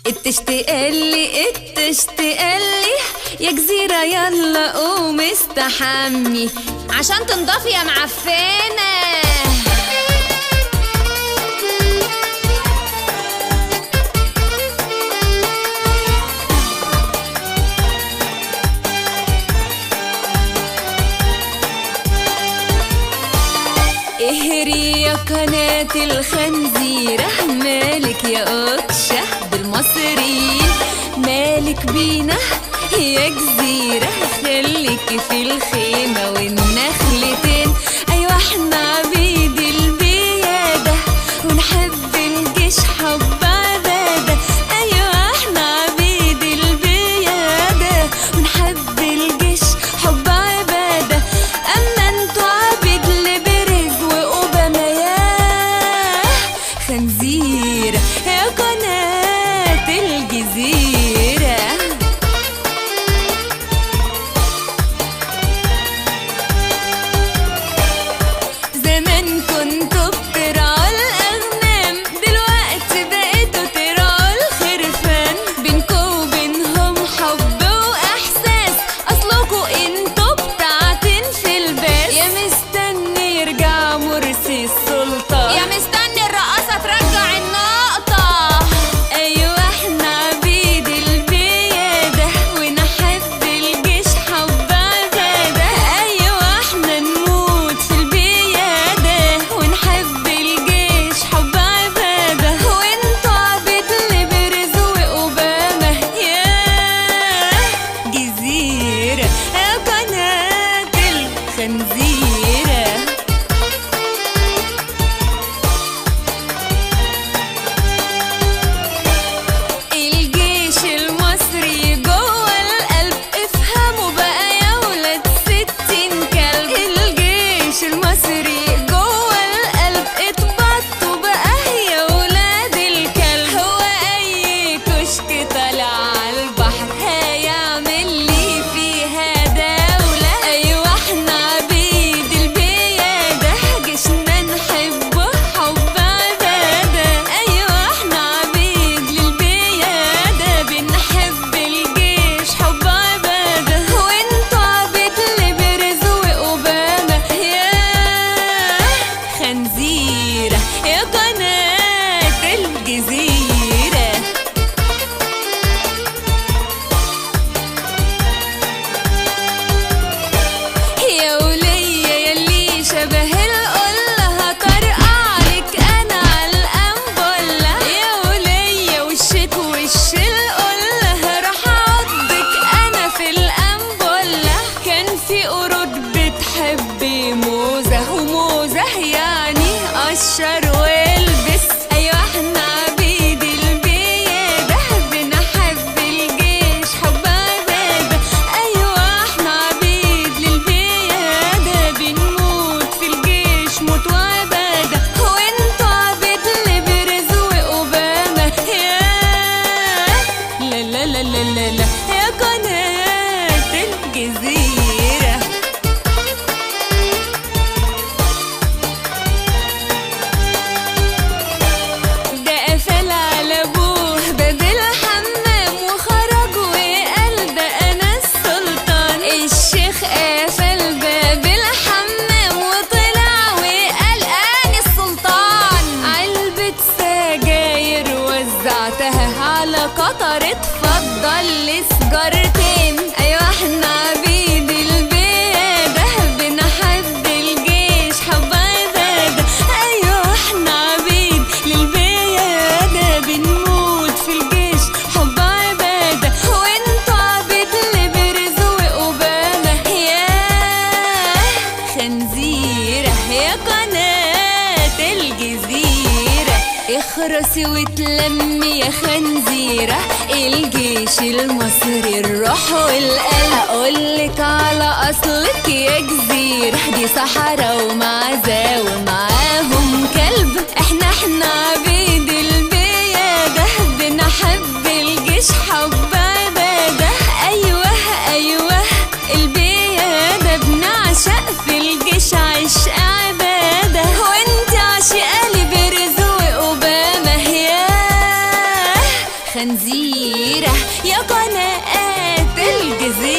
اتشتقلي يا جزيرة يلا قوم استحمي عشان تنضفي يا معفنة. اهري يا قناة الخنزيرة، مالك يا قطشة بالمصريين، مالك بينا يا جزيرة، خليك في الخيمة والنخلتين. أيوة احنا عبيد البيادة ونحب الجيش حب عبادة، أيوة احنا عبيد البيادة ونحب الجيش حب عبادة. أما انتوا عبيد لبرز وأوباما يا خنزيرة يا قناة الجزيرة. زمان كنتوا بترعوا الأغنام، دلوقتي بقيتوا ترعوا الخرفان. بينكوا وبينهم حب وإحساس، أصلكوا انتوا بتاعتين في الباس. يا مستني يرجع مرسي السلطة، يا مستني الرقاصة ترجع النقطة. أيوة احنا عبيد البيادة ونحب الجيش حب عبادة، أيوة احنا نموت في البيادة ونحب الجيش حب عبادة. وانتوا عبيد لبرز وأوباما يا جزيرة يا قناة الخنزيرة. الجيش المصري جوه القلب، افهموا بقى يا ولاد 60 كلب. الجيش المصري جوه القلب، اتبطوا بقى يا ولاد الكلب. هو اي كشك طالع على البحر هيعمل لي فيها دولة. ايوه احنا عبيد البيادة، جيشنا نحبه حب عبادة، ايوه احنا عبيد للبيادة بنحب الجيش حب عبادة. وانتوا عبيد لبرز وأوباما يا خنزيرة يا قناة الجزيرة. يا ولية يلي شبه القلة، هطرقع عليك أنا عالقنبلة. يا ولية وشك وش القلة، راح أعضك أنا في القنبلة. كان في قرود بتحب موزة، وموزة يعني قشر والبس. أيوة احنا عبيد البيادة بنحب الجيش حب عبادة، أيوة احنا عبيد للبيادة بنموت في الجيش موت وعبادة. وانتوا عبيد لبرز وأوباما يا لا لا لا لا لا لا يا قناة الجزيرة. ده قفل على ابوه باب الحمام وخرج وقال ده انا السلطان. الشيخ قفل باب الحمام وطلع وقال انا السلطان. علبة سجاير وزعتها على قطر، اتفضل لسجارتين. ايوه احنا عبيد البيادة بنحب الجيش حب عبادة، ايوه احنا عبيد للبيادة بنموت في الجيش حب عبادة. وانتوا عبيد لبرز وأوباما يا خنزيرة يا قناة الجزيرة. اخرسي وتلمي يا خنزيرة، الجيش المصري الروح والقلب. اقولك على اصلك يا جزيرة، دي صحراء ومعزة ومعاهم كلب. احنا عبيد البيادة بنحب الجيش حب عبادة، ايوه ايوه البيادة بنعشق في الجيش عشق عبادة. وانت عاشقة لبرز وأوباما يا خنزيرة يا قناة الجزيرة.